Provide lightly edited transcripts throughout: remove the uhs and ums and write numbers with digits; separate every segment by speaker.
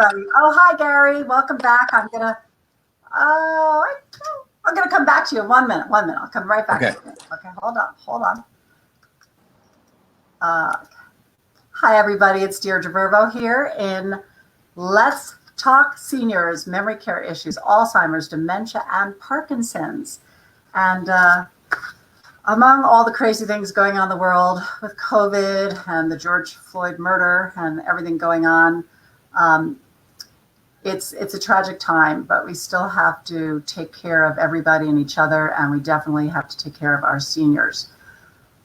Speaker 1: everybody. Oh, hi, Gary. Welcome back. I'm gonna come back to you. 1 minute. 1 minute. I'll come right back
Speaker 2: Okay.
Speaker 1: to you. Okay, hold on. Hi, everybody. It's Deirdre Verbo here in Let's Talk Seniors, Memory Care Issues, Alzheimer's, Dementia, and Parkinson's. And among all the crazy things going on in the world with COVID and the George Floyd murder and everything going on, it's a tragic time, but we still have to take care of everybody and each other, and we definitely have to take care of our seniors.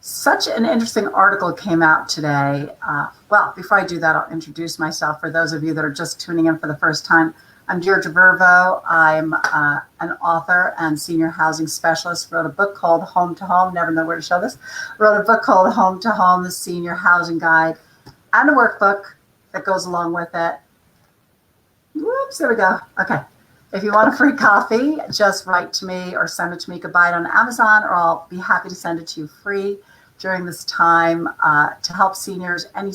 Speaker 1: Such an interesting article came out today. Well, before I do that, I'll introduce myself for those of you that are just tuning in for the first time. I'm Deirdre Verbo. I'm an author and senior housing specialist. Wrote a book called Home to Home. Never know where to show this. Wrote a book called Home to Home, the Senior Housing Guide, and a workbook that goes along with it. Whoops, there we go. Okay. If you want a free copy, just write to me or send it to me. You can buy it on Amazon, or I'll be happy to send it to you free during this time to help seniors, any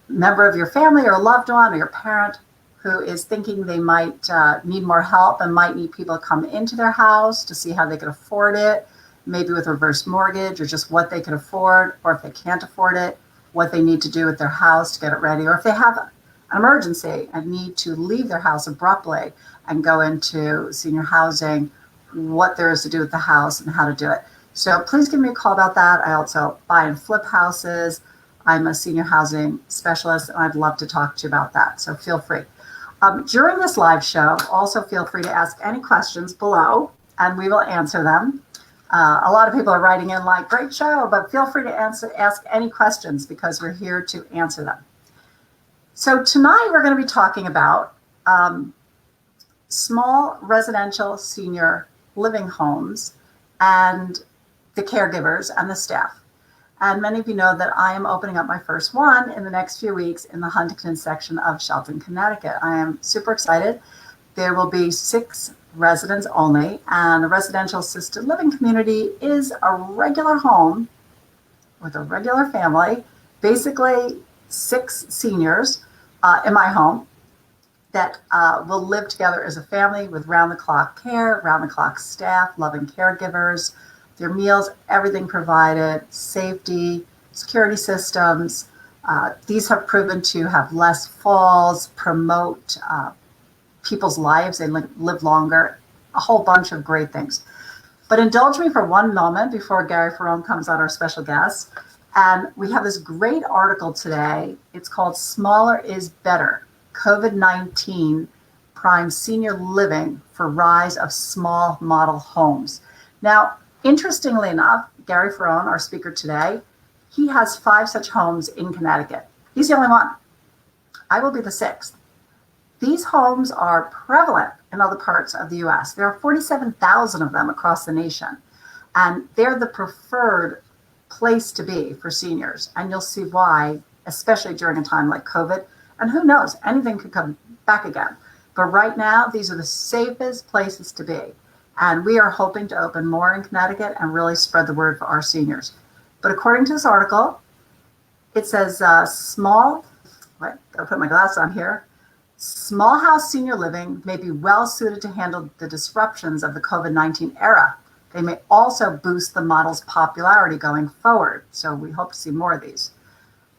Speaker 1: member of your family or a loved one or your parent who is thinking they might need more help and might need people to come into their house to see how they can afford it, maybe with reverse mortgage or just what they can afford, or if they can't afford it, what they need to do with their house to get it ready, or if they have an emergency and need to leave their house abruptly and go into senior housing, what there is to do with the house and how to do it. So please give me a call about that. I also buy and flip houses. I'm a senior housing specialist, and I'd love to talk to you about that. So feel free. During this live show, also feel free to ask any questions below, and we will answer them. A lot of people are writing in like, great show, but feel free to ask any questions because we're here to answer them. So tonight we're going to be talking about small residential senior living homes and the caregivers and the staff. And many of you know that I am opening up my first one in the next few weeks in the Huntington section of Shelton, Connecticut. I am super excited. There will be 6 residents only, and a residential assisted living community is a regular home with a regular family, basically 6 seniors in my home that will live together as a family with round-the-clock care, round-the-clock staff, loving caregivers, their meals, everything provided, safety, security systems. These have proven to have less falls, promote people's lives, they live longer, a whole bunch of great things. But indulge me for one moment before Gary Ferone comes on, our special guest. And we have this great article today. It's called Smaller is Better. COVID-19 primes senior living for rise of small model homes. Now, interestingly enough, Gary Ferone, our speaker today, he has 5 such homes in Connecticut. He's the only one. I will be the 6th. These homes are prevalent in other parts of the U.S. There are 47,000 of them across the nation, and they're the preferred place to be for seniors. And you'll see why, especially during a time like COVID. And who knows, anything could come back again. But right now, these are the safest places to be. And we are hoping to open more in Connecticut and really spread the word for our seniors. But according to this article, it says gotta put my glasses on here. Small house senior living may be well suited to handle the disruptions of the COVID-19 era. They may also boost the model's popularity going forward. So we hope to see more of these.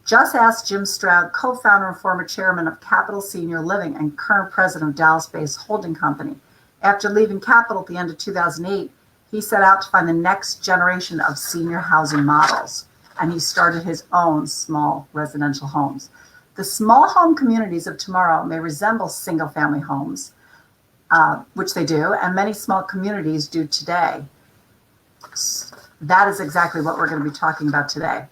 Speaker 1: Just ask Jim Stroud, co-founder and former chairman of Capital Senior Living and current president of Dallas-based holding company. After leaving Capital at the end of 2008, he set out to find the next generation of senior housing models, and he started his own small residential homes. The small home communities of tomorrow may resemble single-family homes, which they do, and many small communities do today. That is exactly what we're going to be talking about today.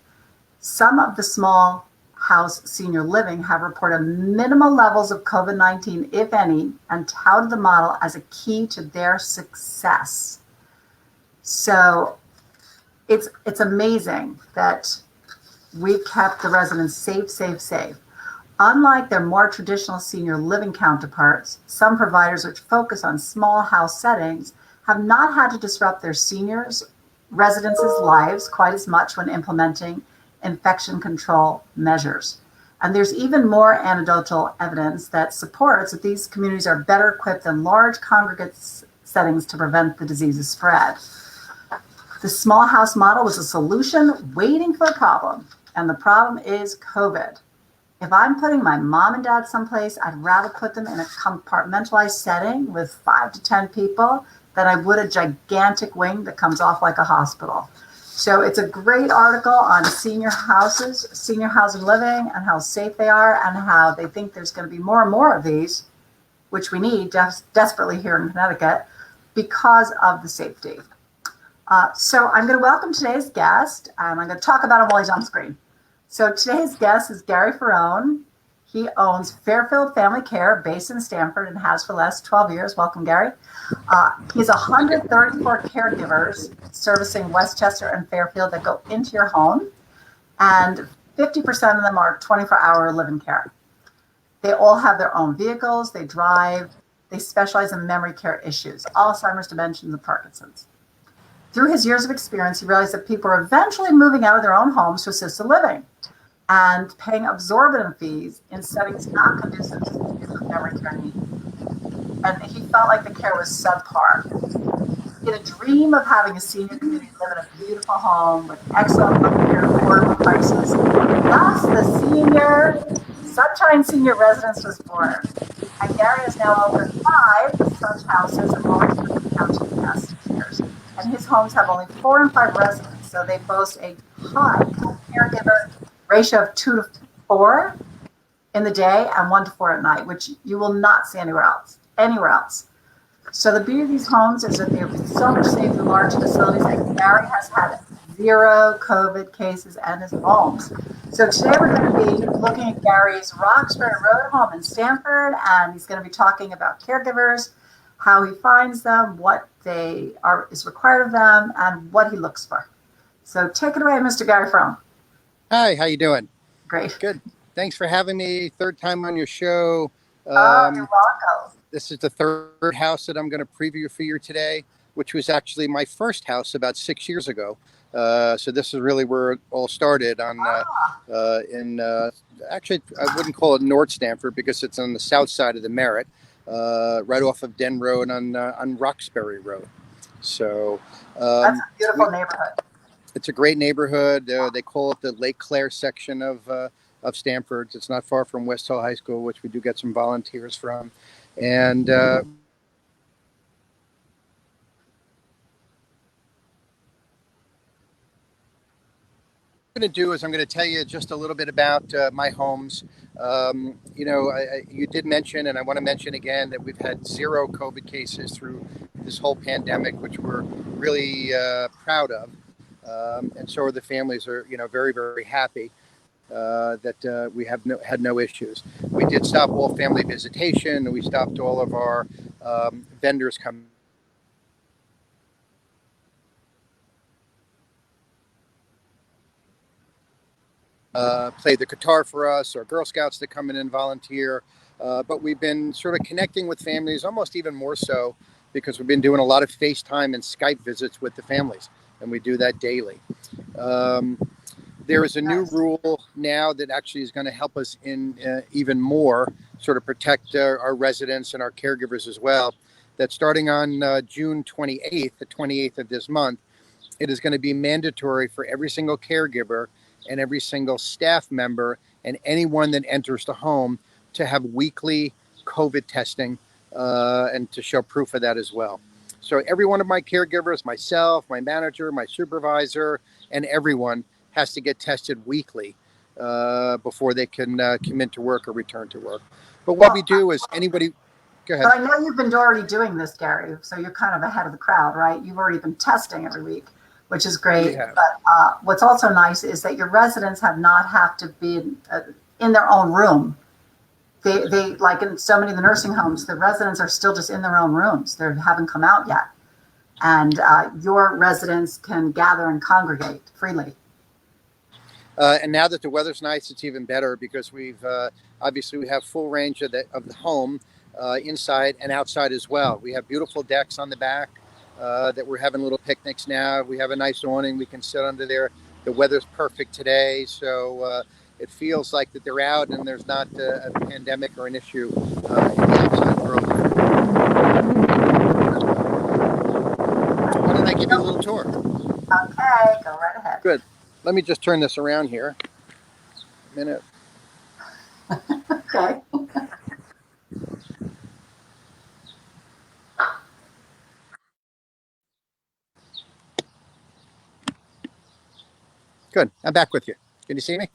Speaker 1: Some of the small house senior living have reported minimal levels of COVID-19, if any, and touted the model as a key to their success. So it's amazing that we've kept the residents safe. Unlike their more traditional senior living counterparts, some providers which focus on small house settings have not had to disrupt their seniors' residents' lives quite as much when implementing infection control measures. And there's even more anecdotal evidence that supports that these communities are better equipped than large congregate settings to prevent the disease's spread. The small house model was a solution waiting for a problem, and the problem is COVID. If I'm putting my mom and dad someplace, I'd rather put them in a compartmentalized setting with 5 to 10 people than I would a gigantic wing that comes off like a hospital. So it's a great article on senior houses, senior housing living, and how safe they are, and how they think there's going to be more and more of these, which we need desperately here in Connecticut because of the safety. So I'm going to welcome today's guest, and I'm going to talk about him while he's on screen. So today's guest is Gary Ferone. He owns Fairfield Family Care based in Stamford and has for the last 12 years. Welcome, Gary. He has 134 caregivers servicing Westchester and Fairfield that go into your home, and 50% of them are 24-hour live-in care. They all have their own vehicles, they drive, they specialize in memory care issues, Alzheimer's, dementia, and Parkinson's. Through his years of experience, he realized that people are eventually moving out of their own homes to assisted living and paying exorbitant fees in settings not conducive to memory care needs. And he felt like the care was subpar. He had a dream of having a senior community live in a beautiful home with excellent healthcare, affordable prices. Thus, the Sunshine Senior Residence was born. And Gary has now opened 5 such houses in Roxbury County in the past 6 years. And his homes have only 4 and 5 residents, so they boast a high caregiver ratio of 2 to 4 in the day and 1 to 4 at night, which you will not see anywhere else. So the beauty of these homes is that they're so much safer than large facilities, and Gary has had 0 COVID cases at his homes. So today we're going to be looking at Gary's Roxbury Road home in Stamford, and he's going to be talking about caregivers, how he finds them, what is required of them, and what he looks for. So take it away, Mr. Gary Ferone.
Speaker 2: Hi, how you doing?
Speaker 1: Great.
Speaker 2: Good. Thanks for having me. 3rd time on your show.
Speaker 1: You're welcome.
Speaker 2: This is the 3rd house that I'm going to preview for you today, which was actually my first house about 6 years ago. So this is really where it all started actually, I wouldn't call it North Stamford because it's on the south side of the Merritt, right off of Den Road on Roxbury Road. So
Speaker 1: that's a beautiful neighborhood.
Speaker 2: It's a great neighborhood. They call it the Lake Claire section of Stamford. It's not far from West Hill High School, which we do get some volunteers from. And what I'm going to do is I'm going to tell you just a little bit about my homes. You did mention, and I want to mention again, that we've had 0 COVID cases through this whole pandemic, which we're really proud of. And so the families are, very, very happy that we have had no issues. We did stop all family visitation. We stopped all of our vendors coming. Play the guitar for us, or Girl Scouts that come in and volunteer. But we've been sort of connecting with families, almost even more so, because we've been doing a lot of FaceTime and Skype visits with the families, and we do that daily. There is a new rule now that actually is going to help us in even more sort of protect our residents and our caregivers as well. That starting on June 28th, the 28th of this month, it is going to be mandatory for every single caregiver and every single staff member and anyone that enters the home to have weekly COVID testing and to show proof of that as well. So every one of my caregivers, myself, my manager, my supervisor, and everyone has to get tested weekly before they can come into work or return to work. But what we do is anybody... Go ahead.
Speaker 1: But I know you've been already doing this, Gary, so you're kind of ahead of the crowd, right? You've already been testing every week, which is great. But what's also nice is that your residents have not have to be in their own room. They like in so many of the nursing homes, the residents are still just in their own rooms. They haven't come out yet. And your residents can gather and congregate freely.
Speaker 2: And now that the weather's nice, it's even better because we've obviously we have full range of the home inside and outside as well. We have beautiful decks on the back that we're having little picnics now. We have a nice awning. We can sit under there. The weather's perfect today, so it feels like that they're out and there's not a pandemic or an issue in the outside world. Why don't I give you a little tour?
Speaker 1: Okay, go right ahead.
Speaker 2: Good. Let me just turn this around here. A minute.
Speaker 1: Okay.
Speaker 2: Good. I'm back with you. Can you see me?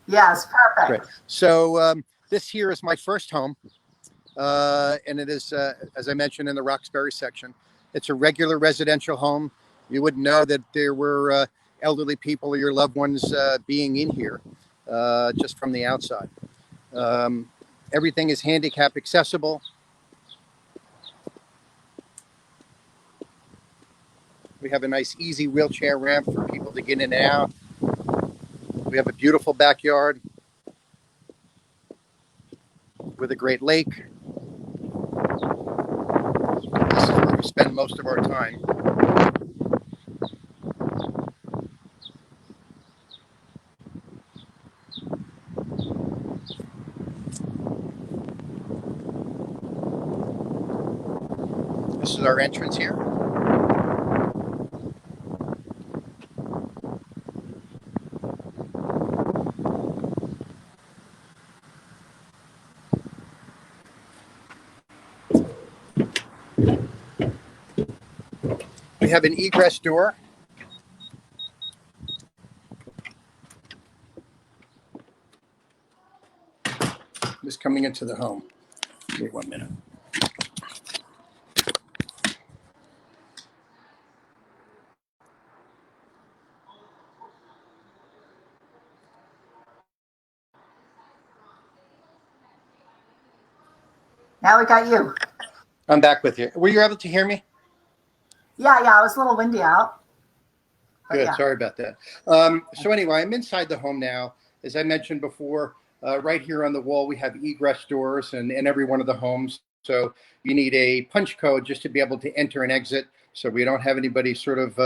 Speaker 1: Yes, perfect.
Speaker 2: Great. So this here is my first home, and it is, as I mentioned, in the Roxbury section. It's a regular residential home. You wouldn't know that there were elderly people or your loved ones being in here just from the outside. Everything is handicap accessible. We have a nice, easy wheelchair ramp for people to get in and out. We have a beautiful backyard with a great lake. This is where we spend most of our time. This is our entrance here. We have an egress door. Just coming into the home. Wait 1 minute.
Speaker 1: Now we got you.
Speaker 2: I'm back with you. Were you able to hear me?
Speaker 1: Yeah, it was a little windy out.
Speaker 2: Good.
Speaker 1: Yeah.
Speaker 2: Sorry about that. So anyway, I'm inside the home now. As I mentioned before, right here on the wall, we have egress doors in every one of the homes. So you need a punch code just to be able to enter and exit. So we don't have anybody sort of,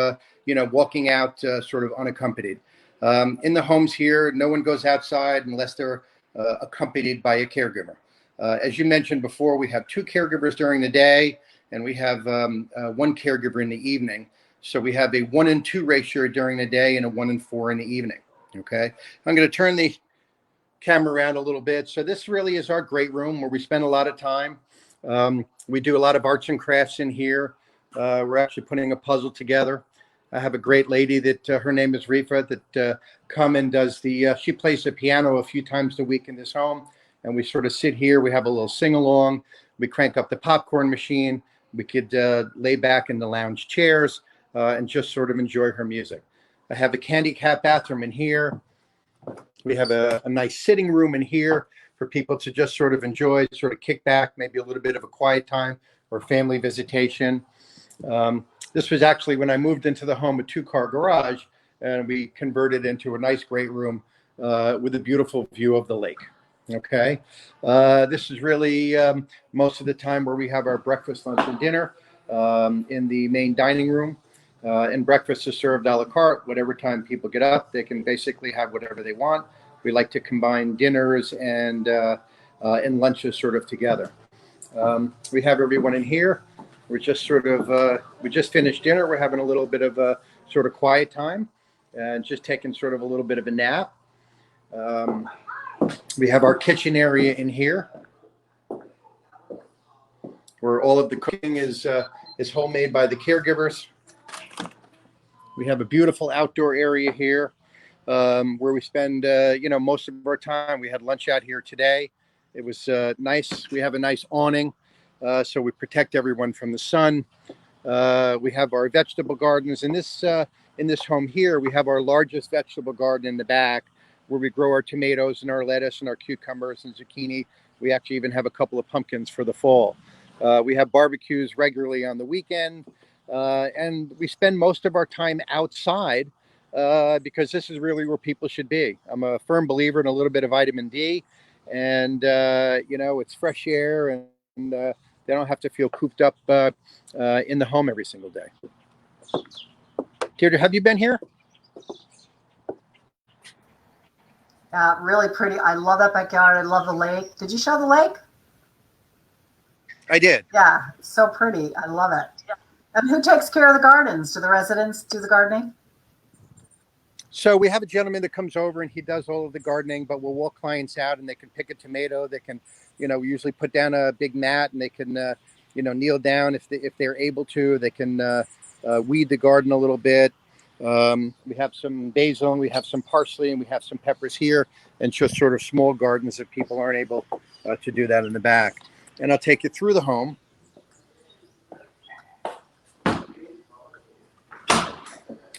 Speaker 2: walking out sort of unaccompanied. In the homes here, no one goes outside unless they're accompanied by a caregiver. As you mentioned before, we have 2 caregivers during the day, and we have 1 caregiver in the evening. So we have a 1-in-2 ratio during the day and a 1-in-4 in the evening. Okay. I'm going to turn the camera around a little bit. So this really is our great room where we spend a lot of time. We do a lot of arts and crafts in here. We're actually putting a puzzle together. I have a great lady that her name is Rifa that come and does she plays the piano a few times a week in this home. And we sort of sit here. We have a little sing along. We crank up the popcorn machine. We could lay back in the lounge chairs and just sort of enjoy her music. I have a handicap bathroom in here. We have a nice sitting room in here for people to just sort of enjoy, sort of kick back, maybe a little bit of a quiet time or family visitation. This was actually when I moved into the home, a 2-car garage, and we converted into a nice, great room with a beautiful view of the lake. Okay. This is really most of the time where we have our breakfast, lunch, and dinner in the main dining room. And breakfast is served a la carte. Whatever time people get up, they can basically have whatever they want. We like to combine dinners and lunches sort of together. We have everyone in here. We're just sort of, we just finished dinner. We're having a little bit of a sort of quiet time and just taking sort of a little bit of a nap. We have our kitchen area in here where all of the cooking is homemade by the caregivers. We have a beautiful outdoor area here where we spend, most of our time. We had lunch out here today. It was nice. We have a nice awning, so we protect everyone from the sun. We have our vegetable gardens. In this home here, we have our largest vegetable garden in the back where we grow our tomatoes and our lettuce and our cucumbers and zucchini. We actually even have a couple of pumpkins for the fall. We have barbecues regularly on the weekend. And we spend most of our time outside because this is really where people should be. I'm a firm believer in a little bit of vitamin D, and it's fresh air, and they don't have to feel cooped up in the home every single day. Deirdre, have you been here?
Speaker 1: Really pretty. I love that backyard. I love the lake. Did you show the lake?
Speaker 2: I did.
Speaker 1: Yeah, it's so pretty. I love it. And who takes care of the gardens? Do the residents do the gardening?
Speaker 2: So we have a gentleman that comes over and he does all of the gardening, but we'll walk clients out and they can pick a tomato. They can, we usually put down a big mat and they can, kneel down if they're able to. They can weed the garden a little bit. We have some basil and we have some parsley and we have some peppers here, and just sort of small gardens if people aren't able to do that in the back. And I'll take you through the home.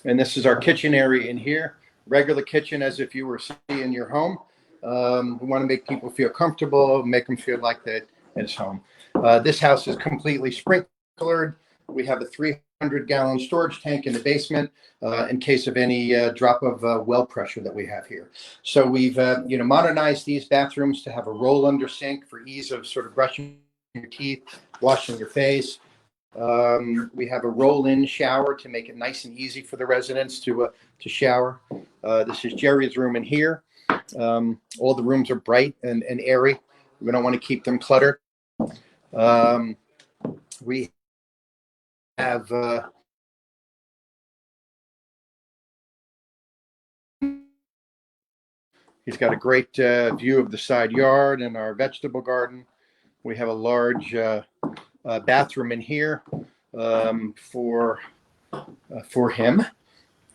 Speaker 2: And this is our kitchen area in here. Regular kitchen as if you were in your home. We want to make people feel comfortable, make them feel like that it's home. This house is completely sprinklered. We have a 300-gallon storage tank in the basement in case of any drop of well pressure that we have here. So we've modernized these bathrooms to have a roll under sink for ease of sort of brushing your teeth, washing your face. We have a roll-in shower to make it nice and easy for the residents to shower. This is Jerry's room in here. All the rooms are bright and airy. We don't want to keep them cluttered. We have he's got a great view of the side yard and our vegetable garden. We have a large bathroom in here for him.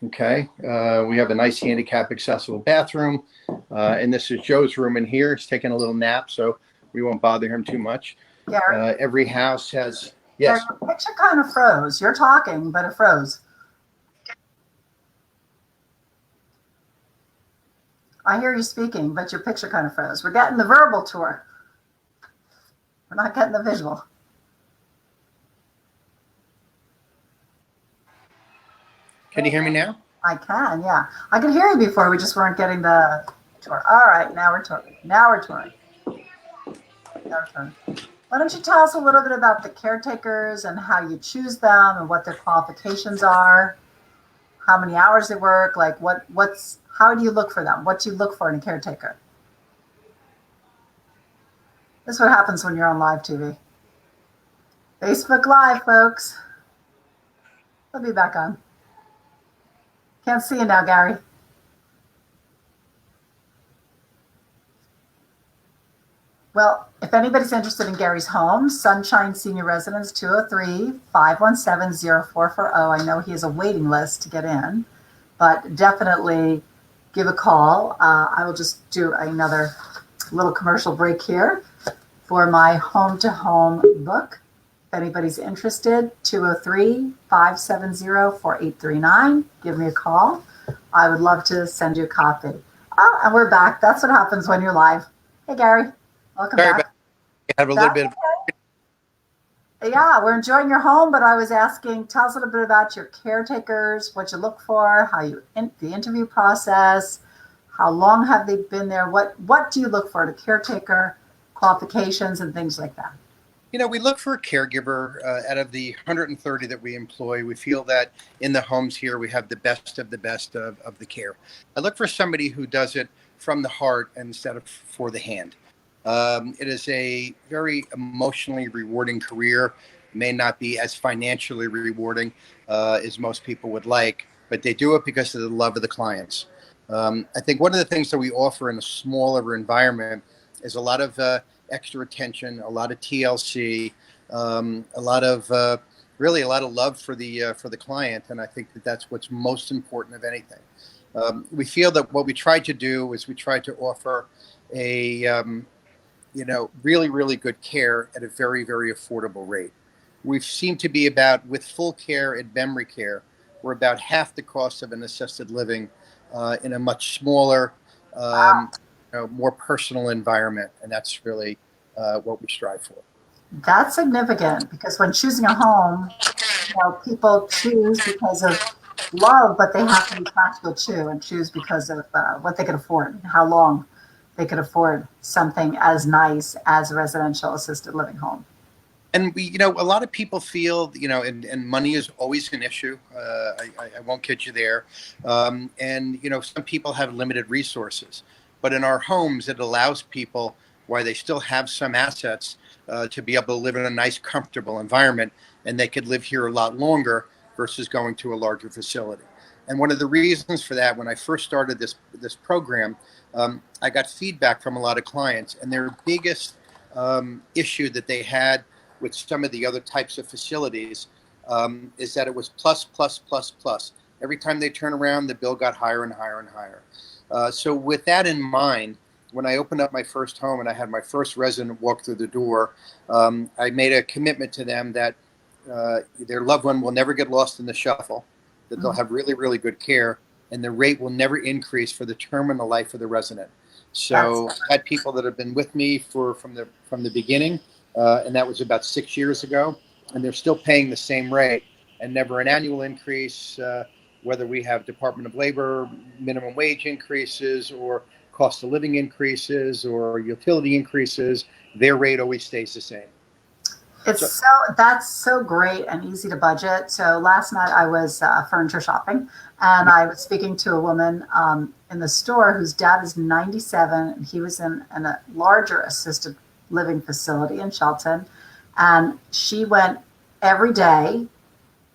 Speaker 2: Okay, we have a nice handicap accessible bathroom, and this is Joe's room in here. He's taking a little nap, so we won't bother him too much.
Speaker 1: Gary,
Speaker 2: Every house has,
Speaker 1: Gary,
Speaker 2: yes.
Speaker 1: your picture kind of froze. You're talking, but it froze. I hear you speaking, but your picture kind of froze. We're getting the verbal tour. We're not getting the visual.
Speaker 2: Can you hear me now?
Speaker 1: I can, yeah. I could hear you before. We just weren't getting the tour. All right, now we're touring. Now we're touring. Why don't you tell us a little bit about the caretakers and how you choose them and what their qualifications are, how many hours they work, like how do you look for them? What do you look for in a caretaker? This is what happens when you're on live TV. Facebook Live, folks. I'll be back on. Can't see you now, Gary. Well, if anybody's interested in Gary's home, Sunshine Senior Residence, 203-517-0440. I know he has a waiting list to get in, but definitely give a call. I will just do another little commercial break here for my home-to-home book. If anybody's interested, 203-570-4839. Give me a call. I would love to send you a copy. Oh, and we're back. That's what happens when you're live. Hey, Gary. Welcome back.
Speaker 2: Have a little bit of.
Speaker 1: Yeah, we're enjoying your home, but I was asking, tell us a little bit about your caretakers, what you look for, the interview process, how long have they been there, what do you look for in a caretaker, qualifications and things like that?
Speaker 2: We look for a caregiver. Out of the 130 that we employ, we feel that in the homes here we have the best of the care. I look for somebody who does it from the heart instead of for the hand. It is a very emotionally rewarding career. It may not be as financially rewarding as most people would like, but they do it because of the love of the clients. I think one of the things that we offer in a smaller environment is a lot of extra attention, a lot of TLC, a lot of really a lot of love for the client, and I think that that's what's most important of anything. We feel that what we try to do is we try to offer a really, really good care at a very, very affordable rate. We seem to be with full care and memory care, we're about half the cost of an assisted living in a much smaller, more personal environment. And that's really what we strive for.
Speaker 1: That's significant because when choosing a home, people choose because of love, but they have to be practical too and choose because of what they can afford and how long they could afford something as nice as a residential assisted living home.
Speaker 2: And a lot of people feel, and money is always an issue. I won't kid you there. And some people have limited resources. But in our homes, it allows people, while they still have some assets, to be able to live in a nice, comfortable environment, and they could live here a lot longer versus going to a larger facility. And one of the reasons for that, when I first started this program, I got feedback from a lot of clients, and their biggest issue that they had with some of the other types of facilities is that it was plus, plus, plus, plus. Every time they turn around, the bill got higher and higher and higher. So with that in mind, when I opened up my first home and I had my first resident walk through the door, I made a commitment to them that their loved one will never get lost in the shuffle, that they'll have really, really good care, and the rate will never increase for the term and the life of the resident. So I had people that have been with me from the beginning, and that was about 6 years ago, and they're still paying the same rate and never an annual increase, whether we have Department of Labor minimum wage increases or cost of living increases or utility increases, their rate always stays the same.
Speaker 1: That's so great and easy to budget. So last night I was furniture shopping, and I was speaking to a woman in the store whose dad is 97, and he was in a larger assisted living facility in Shelton, and she went every day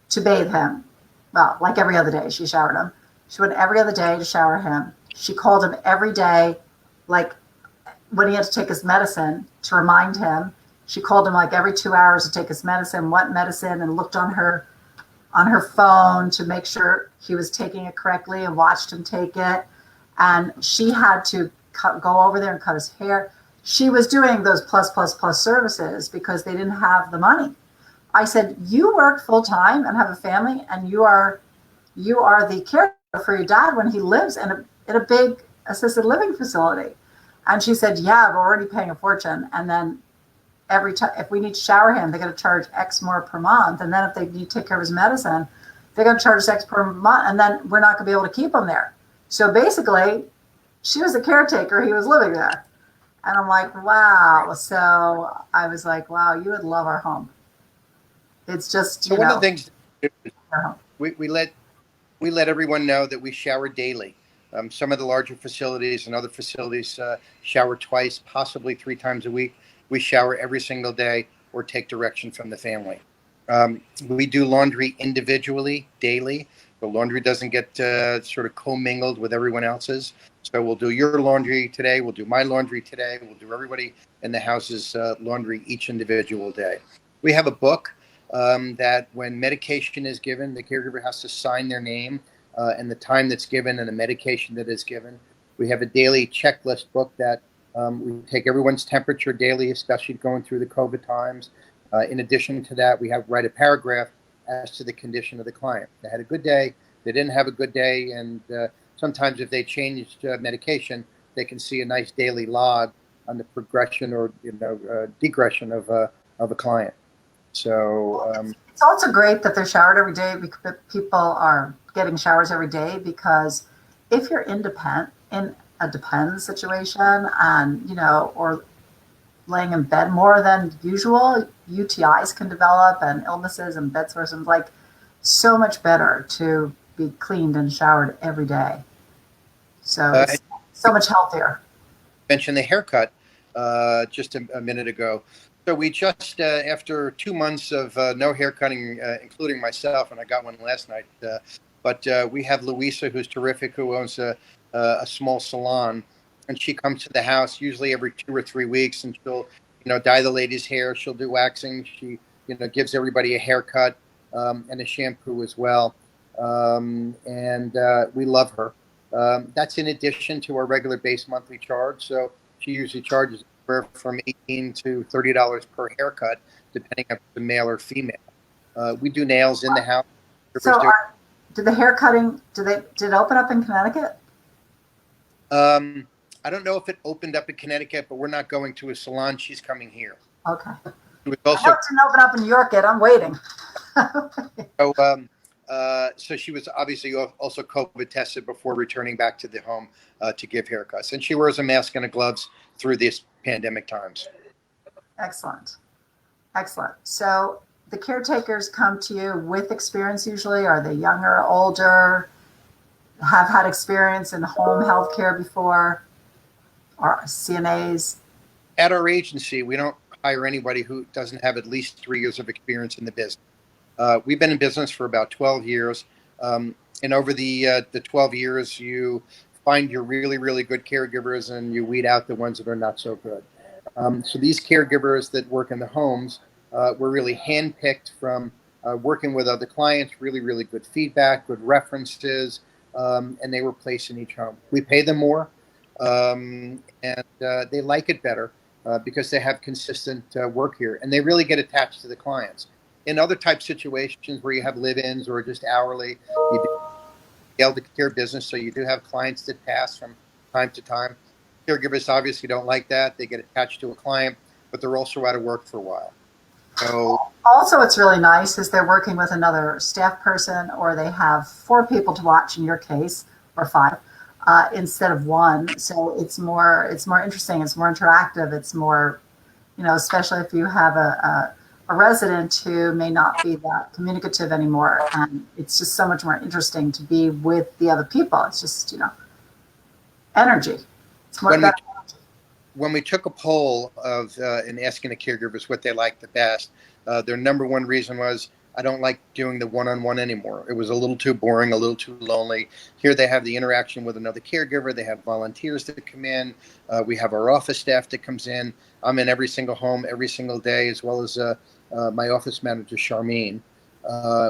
Speaker 1: to bathe him. Well, like every other day, she showered him. She went every other day to shower him. She called him every day, like when he had to take his medicine, to remind him. She called him like every 2 hours to take his medicine, what medicine, and looked on her phone to make sure he was taking it correctly and watched him take it. And she had to go over there and cut his hair. She was doing those plus, plus, plus services because they didn't have the money. I said, you work full time and have a family, and you are the caregiver for your dad when he lives in a big assisted living facility. And she said, yeah, we're already paying a fortune. And then every time, if we need to shower him, they're going to charge X more per month. And then if they need to take care of his medicine, they're going to charge us X per month. And then we're not going to be able to keep him there. So basically, she was a caretaker. He was living there. And I'm like, wow. So I was like, wow, you would love our home. It's just,
Speaker 2: so one of the things we let everyone know that we shower daily. Some of the larger facilities and other facilities shower twice, possibly 3 times a week. We shower every single day or take direction from the family. We do laundry individually, daily. The laundry doesn't get sort of commingled with everyone else's. So we'll do your laundry today. We'll do my laundry today. We'll do everybody in the house's laundry each individual day. We have a book that when medication is given, the caregiver has to sign their name and the time that's given and the medication that is given. We have a daily checklist book that we take everyone's temperature daily, especially going through the COVID times. In addition to that, we write a paragraph as to the condition of the client. They had a good day, they didn't have a good day, and sometimes if they changed medication, they can see a nice daily log on the progression or degression of a client. So
Speaker 1: it's also great that they're showered every day. People are getting showers every day, because if you're independent in a dependent situation and or laying in bed more than usual, UTIs can develop and illnesses and bed sores, and like so much better to be cleaned and showered every day. So it's so much healthier.
Speaker 2: Mentioned the haircut just a minute ago. So we just, after 2 months of no hair cutting, including myself, and I got one last night, but we have Louisa, who's terrific, who owns a small salon, and she comes to the house usually every 2 or 3 weeks, and she'll, dye the ladies' hair. She'll do waxing. She, gives everybody a haircut and a shampoo as well, and we love her. That's in addition to our regular base monthly charge. So she usually charges from $18 to $30 per haircut, depending on the male or female. We do nails in the house.
Speaker 1: So, did the hair cutting? Did it open up in Connecticut?
Speaker 2: I don't know if it opened up in Connecticut, but we're not going to a salon. She's coming here.
Speaker 1: Okay.
Speaker 2: It was also,
Speaker 1: I know it didn't open up in New York yet. I'm waiting.
Speaker 2: So she was obviously also COVID tested before returning back to the home to give haircuts. And she wears a mask and gloves through these pandemic times.
Speaker 1: Excellent. Excellent. So the caretakers come to you with experience usually. Are they younger, older, have had experience in home health care before? or CNAs?
Speaker 2: At our agency, we don't hire anybody who doesn't have at least 3 years of experience in the business. We've been in business for about 12 years. And over the 12 years, you find your really, really good caregivers and you weed out the ones that are not so good. So these caregivers that work in the homes were really handpicked from working with other clients, really, really good feedback, good references, and they were placed in each home. We pay them more, and they like it better because they have consistent work here, and they really get attached to the clients. In other type situations where you have live-ins or just hourly, you do elder care business, so you do have clients that pass from time to time. Caregivers obviously don't like that. They get attached to a client, but they're also out of work for a while. So
Speaker 1: Also, what's really nice is they're working with another staff person, or they have 4 people to watch in your case, or 5, instead of 1. So it's more interesting. It's more interactive. It's more, especially if you have a resident who may not be that communicative anymore, and it's just so much more interesting to be with the other people. It's just energy. It's more
Speaker 2: when we
Speaker 1: better.
Speaker 2: when we took a poll of and asking the caregivers what they liked the best, their number one reason was, I don't like doing the one-on-one anymore. It was a little too boring, a little too lonely. Here they have the interaction with another caregiver. They have volunteers that come in. We have our office staff that comes in. I'm in every single home every single day, as well as my office manager, Charmene.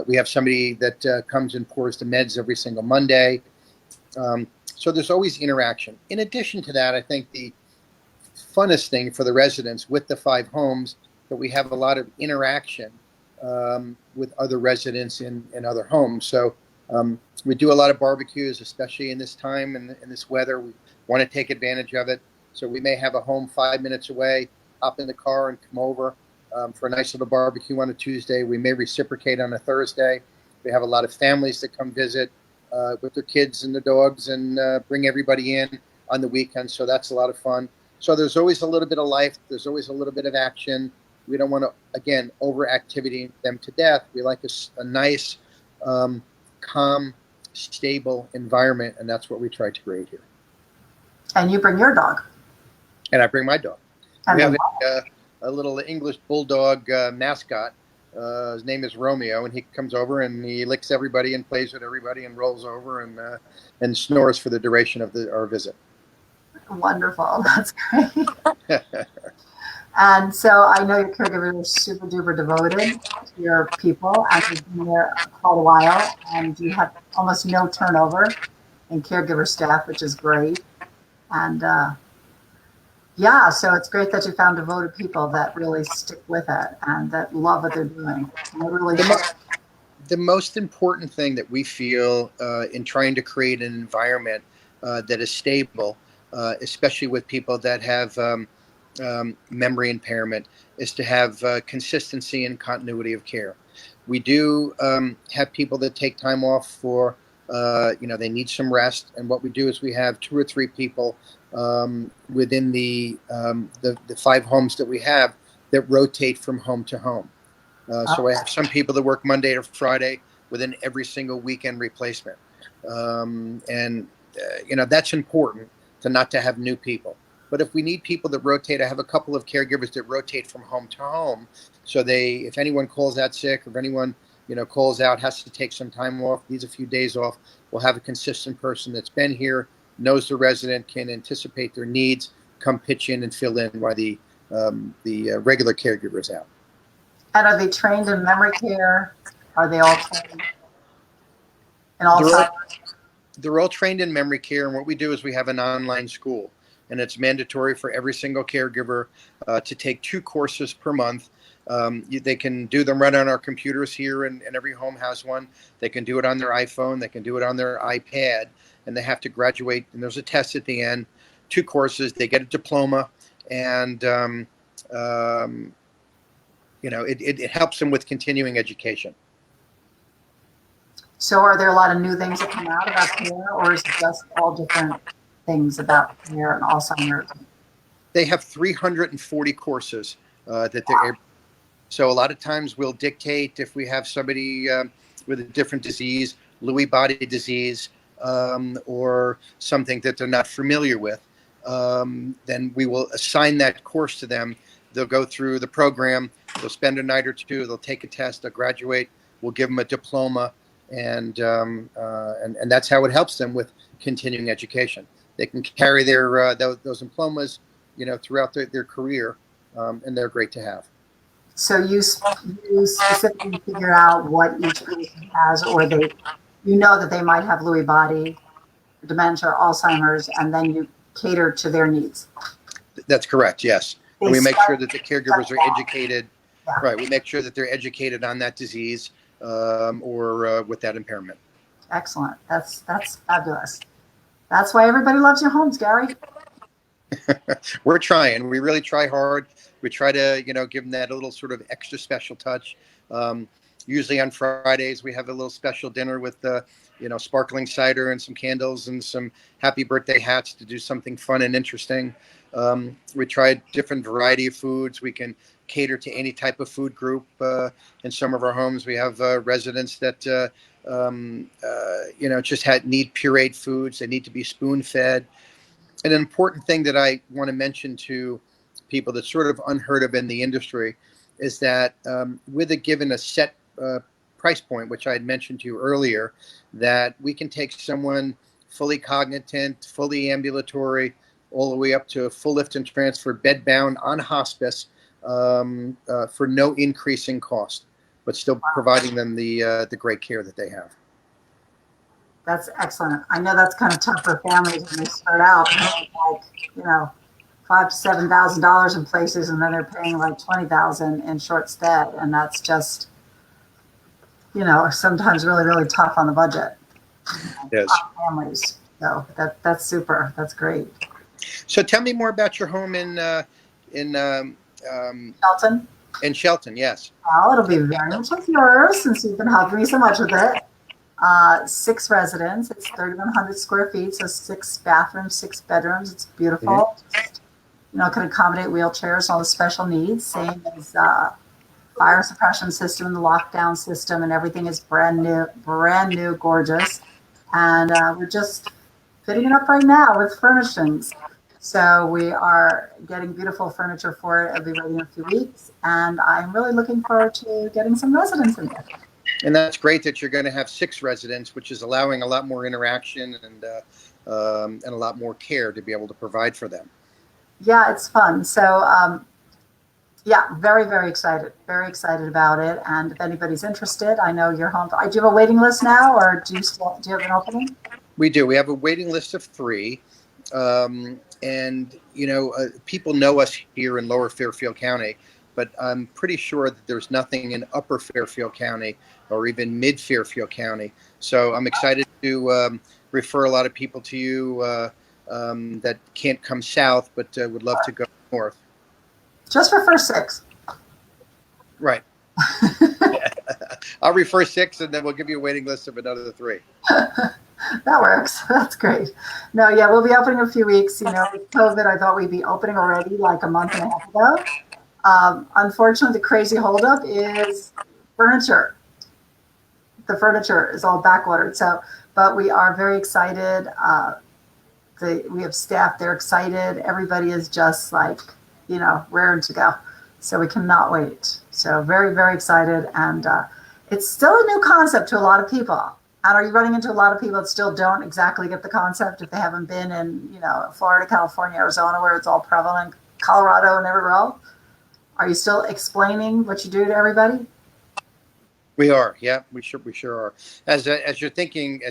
Speaker 2: We have somebody that comes and pours the meds every single Monday. So there's always interaction. In addition to that, I think the funnest thing for the residents with the 5 homes that we have a lot of interaction with other residents in other homes. So we do a lot of barbecues, especially in this time and in this weather. We want to take advantage of it. So we may have a home 5 minutes away, hop in the car and come over for a nice little barbecue on a Tuesday. We may reciprocate on a Thursday. We have a lot of families that come visit with their kids and the dogs, and bring everybody in on the weekend. So that's a lot of fun. So there's always a little bit of life. There's always a little bit of action. We don't want to, again, overactivity them to death. We like a nice, calm, stable environment, and that's what we try to create here.
Speaker 1: And you bring your dog.
Speaker 2: And I bring my dog.
Speaker 1: And
Speaker 2: We have
Speaker 1: then
Speaker 2: a little English bulldog mascot. His name is Romeo, and he comes over and he licks everybody and plays with everybody and rolls over and snores for the duration of our visit.
Speaker 1: wonderful. That's great. And so I know your caregivers are super duper devoted to your people, and you've been there quite a while, and you have almost no turnover in caregiver staff, which is great. And yeah, so it's great that you found devoted people that really stick with it and that love what they're doing. And they really
Speaker 2: The most important thing that we feel in trying to create an environment that is stable, especially with people that have memory impairment, is to have consistency and continuity of care. We do have people that take time off for, they need some rest. And what we do is we have 2 or 3 people within the 5 homes that we have that rotate from home to home. So I have some people that work Monday to Friday within every single weekend replacement. That's important not to have new people. But if we need people that rotate, I have a couple of caregivers that rotate from home to home. So if anyone calls out sick, or if anyone, calls out, has to take some time off, needs a few days off, we'll have a consistent person that's been here, knows the resident, can anticipate their needs, come pitch in and fill in while the regular caregiver is out.
Speaker 1: And are they trained in memory care? Are they all trained in Alzheimer's?
Speaker 2: They're all trained in memory care, and what we do is we have an online school, and it's mandatory for every single caregiver to take 2 courses per month. They can do them right on our computers here, and every home has one. They can do it on their iPhone. They can do it on their iPad, and they have to graduate, and there's a test at the end. 2 courses. They get a diploma, and it helps them with continuing education.
Speaker 1: So are there a lot of new things that come out about care, or is it just all different things about care and Alzheimer's?
Speaker 2: They have 340 courses that they're able. So a lot of times we'll dictate if we have somebody with a different disease, Lewy body disease, or something that they're not familiar with. then we will assign that course to them. They'll go through the program. They'll spend a night or two. They'll take a test. They'll graduate. We'll give them a diploma, and that's how it helps them with continuing education. They can carry their those diplomas, throughout their career, and they're great to have.
Speaker 1: So you specifically figure out what each patient has, or that they might have Lewy body, dementia, Alzheimer's, and then you cater to their needs.
Speaker 2: That's correct. Yes, and we make sure that the caregivers are educated.
Speaker 1: Yeah.
Speaker 2: Right, we make sure that they're educated on that disease or with that impairment.
Speaker 1: Excellent. That's fabulous. That's why everybody loves your homes, Gary.
Speaker 2: We're trying. We really try hard. We try to, give them that little sort of extra special touch. Usually on Fridays, we have a little special dinner with, sparkling cider and some candles and some happy birthday hats to do something fun and interesting. We try different variety of foods. We can cater to any type of food group. In some of our homes, we have residents that, just need pureed foods. They need to be spoon-fed. An important thing that I want to mention to people that's sort of unheard of in the industry is that with a set price point, which I had mentioned to you earlier, that we can take someone fully cognizant, fully ambulatory, all the way up to a full lift and transfer, bedbound on hospice for no increasing cost, but still providing them the great care that they have.
Speaker 1: That's excellent. I know that's kind of tough for families when they start out, like, $5,000 to $7,000 in places, and then they're paying like $20,000 in short stay, and that's just, sometimes really, really tough on the budget.
Speaker 2: Yes.
Speaker 1: Families. So that's super. That's great.
Speaker 2: So tell me more about your home in
Speaker 1: Shelton.
Speaker 2: In Shelton, yes.
Speaker 1: Well, it'll be very much like yours since you've been helping me so much with it. 6 residents. It's 3,100 square feet, so 6 bathrooms, 6 bedrooms. It's beautiful. Mm-hmm. Can accommodate wheelchairs, all the special needs, same as fire suppression system, the lockdown system, and everything is brand new, gorgeous. And we're just fitting it up right now with furnishings. So we are getting beautiful furniture for it. It'll be ready in a few weeks, and I'm really looking forward to getting some residents in there.
Speaker 2: And that's great that you're going to have 6 residents, which is allowing a lot more interaction and a lot more care to be able to provide for them.
Speaker 1: Yeah, it's fun. So, very, very excited. Very excited about it. And if anybody's interested, I know you're home. Do you have a waiting list now, or do you have an opening?
Speaker 2: We do. We have a waiting list of 3. People know us here in Lower Fairfield County, but I'm pretty sure that there's nothing in Upper Fairfield County or even Mid Fairfield County. So I'm excited to refer a lot of people to you that can't come south, but would love to go north.
Speaker 1: Just refer 6.
Speaker 2: Right. I'll refer 6, and then we'll give you a waiting list of another 3.
Speaker 1: That works. That's great. No, yeah, we'll be opening in a few weeks. With COVID, I thought we'd be opening already like a month and a half ago. Unfortunately, the crazy holdup is furniture. The furniture is all backordered. So, but we are very excited. We have staff. They're excited. Everybody is just like, raring to go. So we cannot wait. So very, very excited. And it's still a new concept to a lot of people. And are you running into a lot of people that still don't exactly get the concept if they haven't been in, Florida, California, Arizona, where it's all prevalent, Colorado and everywhere else? Are you still explaining what you do to everybody?
Speaker 2: We are, yeah, we sure are. As you're thinking,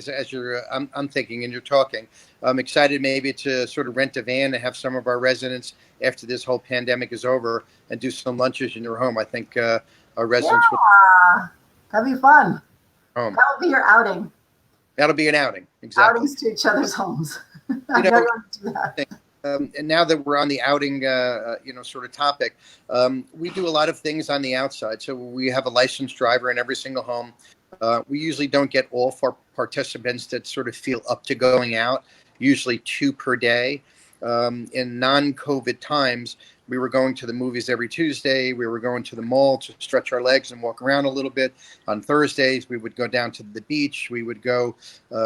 Speaker 2: I'm thinking, and you're talking, I'm excited maybe to sort of rent a van and have some of our residents after this whole pandemic is over and do some lunches in your home. I think our residents would.
Speaker 1: That'd be fun.
Speaker 2: Home.
Speaker 1: That would be your outing.
Speaker 2: That'll be an outing, exactly.
Speaker 1: Outings to each other's homes. I know you want to do that.
Speaker 2: And now that we're on the outing, sort of topic, we do a lot of things on the outside. So we have a licensed driver in every single home. We usually don't get all of our participants that sort of feel up to going out, usually 2 per day. In non-COVID times, we were going to the movies every Tuesday. We were going to the mall to stretch our legs and walk around a little bit. On Thursdays, we would go down to the beach. We would go,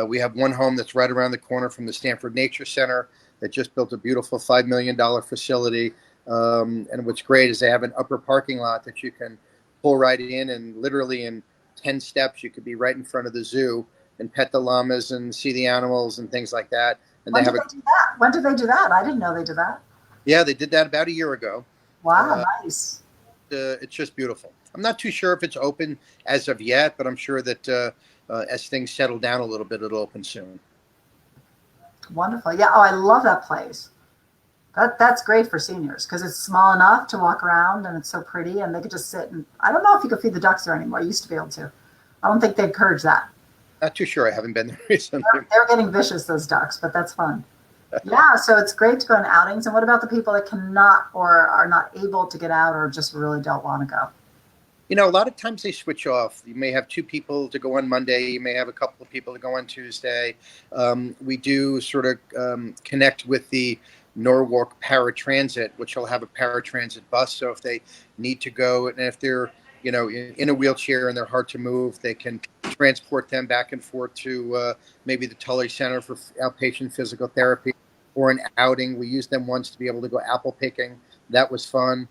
Speaker 2: we have one home that's right around the corner from the Stanford Nature Center. that just built a beautiful $5 million facility. And what's great is they have an upper parking lot that you can pull right in, and literally in 10 steps, you could be right in front of the zoo and pet the llamas and see the animals and things like that. And
Speaker 1: When did they do that? When did they do that? I didn't know they did that.
Speaker 2: Yeah, they did that about a year ago.
Speaker 1: Wow, nice.
Speaker 2: It's just beautiful. I'm not too sure if it's open as of yet, but I'm sure that as things settle down a little bit, it'll open soon.
Speaker 1: Wonderful. Yeah. Oh, I love that place. That's great for seniors because it's small enough to walk around and it's so pretty, and they could just sit. And I don't know if you could feed the ducks there anymore. I used to be able to. I don't think they encourage that.
Speaker 2: Not too sure. I haven't been there recently.
Speaker 1: They're getting vicious, those ducks, but that's fun. Yeah, so it's great to go on outings. And what about the people that cannot or are not able to get out or just really don't want to go?
Speaker 2: You know, a lot of times they switch off. You may have 2 people to go on Monday. You may have a couple of people to go on Tuesday. We do sort of connect with the Norwalk Paratransit, which will have a paratransit bus. So if they need to go, and if they're, you know, in a wheelchair and they're hard to move, they can transport them back and forth to maybe the Tully Center for outpatient physical therapy or an outing. We used them once to be able to go apple picking. That was fun.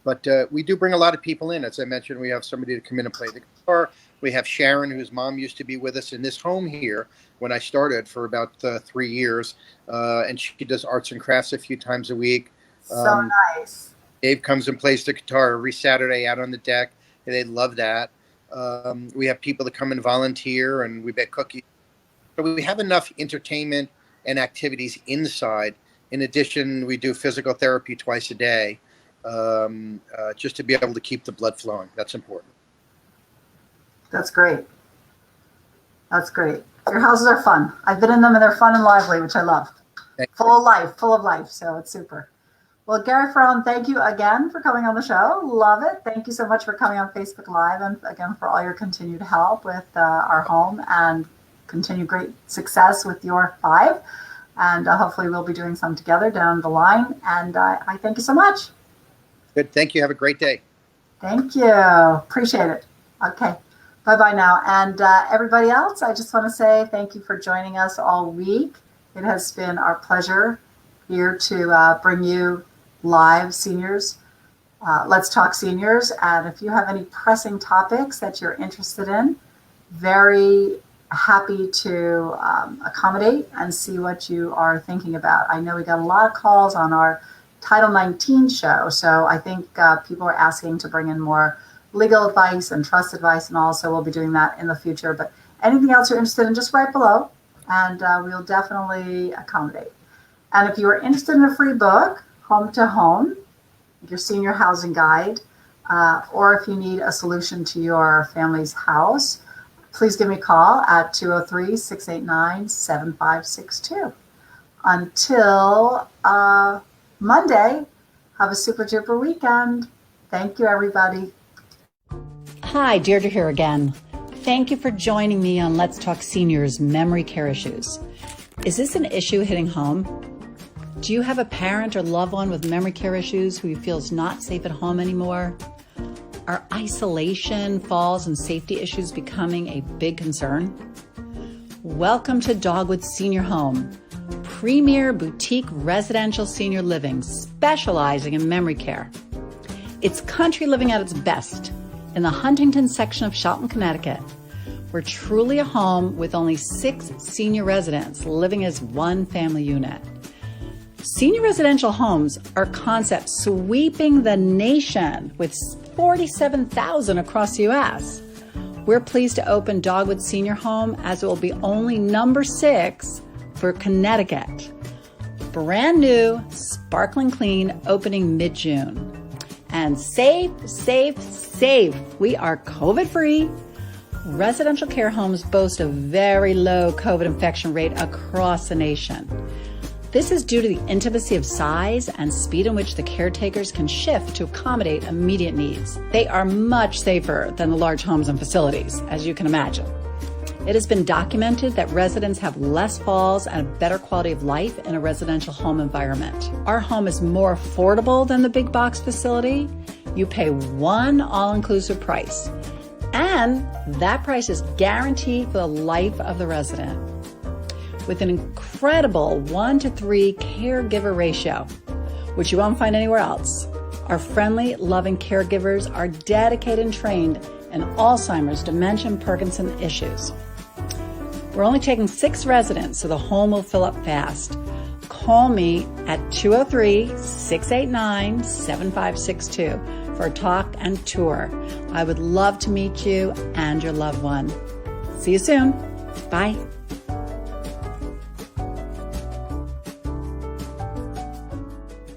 Speaker 2: But we do bring a lot of people in. As I mentioned, we have somebody to come in and play the guitar. We have Sharon, whose mom used to be with us in this home here when I started for about 3 years. And she does arts and crafts a few times a week.
Speaker 1: So nice.
Speaker 2: Dave comes and plays the guitar every Saturday out on the deck. And they love that. We have people that come and volunteer, and we bake cookies. So we have enough entertainment and activities inside. In addition, we do physical therapy twice a day. Just to be able to keep the blood flowing. That's important.
Speaker 1: That's great. That's great. Your houses are fun. I've been in them and they're fun and lively, which I love. Full of life. So it's super. Well, Gary Ferone, thank you again for coming on the show. Love it. Thank you so much for coming on Facebook Live, and again for all your continued help with our home and continued great success with your 5. And hopefully we'll be doing some together down the line. And I thank you so much.
Speaker 2: Good. Thank you. Have a great day.
Speaker 1: Thank you. Appreciate it. Okay. Bye-bye now. And everybody else, I just want to say thank you for joining us all week. It has been our pleasure here to bring you live seniors. Let's Talk Seniors. And if you have any pressing topics that you're interested in, very happy to accommodate and see what you are thinking about. I know we got a lot of calls on our Title 19 show. So I think people are asking to bring in more legal advice and trust advice and all. So we'll be doing that in the future. But anything else you're interested in, just write below and we'll definitely accommodate. And if you are interested in a free book, Home to Home, your senior housing guide, or if you need a solution to your family's house, please give me a call at 203-689-7562. Until Monday, have a super duper weekend. Thank you, everybody.
Speaker 3: Hi, Deirdre here again. Thank you for joining me on Let's Talk Seniors Memory Care Issues. Is this an issue hitting home? Do you have a parent or loved one with memory care issues who feels not safe at home anymore? Are isolation, falls, and safety issues becoming a big concern? Welcome to Dogwood Senior Home, premier boutique residential senior living specializing in memory care. It's country living at its best in the Huntington section of Shelton, Connecticut. We're truly a home with only 6 senior residents living as one family unit. Senior residential homes are concepts sweeping the nation with 47,000 across the U.S. We're pleased to open Dogwood Senior Home as it will be only number 6 for Connecticut. Brand new, sparkling clean, opening mid-June. And safe. We are COVID-free. Residential care homes boast a very low COVID infection rate across the nation. This is due to the intimacy of size and speed in which the caretakers can shift to accommodate immediate needs. They are much safer than the large homes and facilities, as you can imagine. It has been documented that residents have less falls and a better quality of life in a residential home environment. Our home is more affordable than the big box facility. You pay one all-inclusive price, and that price is guaranteed for the life of the resident. With an incredible incredible 1-to-3 caregiver ratio, which you won't find anywhere else. Our friendly, loving caregivers are dedicated and trained in Alzheimer's, dementia, and Parkinson's issues. We're only taking 6 residents, so the home will fill up fast. Call me at 203-689-7562 for a talk and tour. I would love to meet you and your loved one. See you soon. Bye.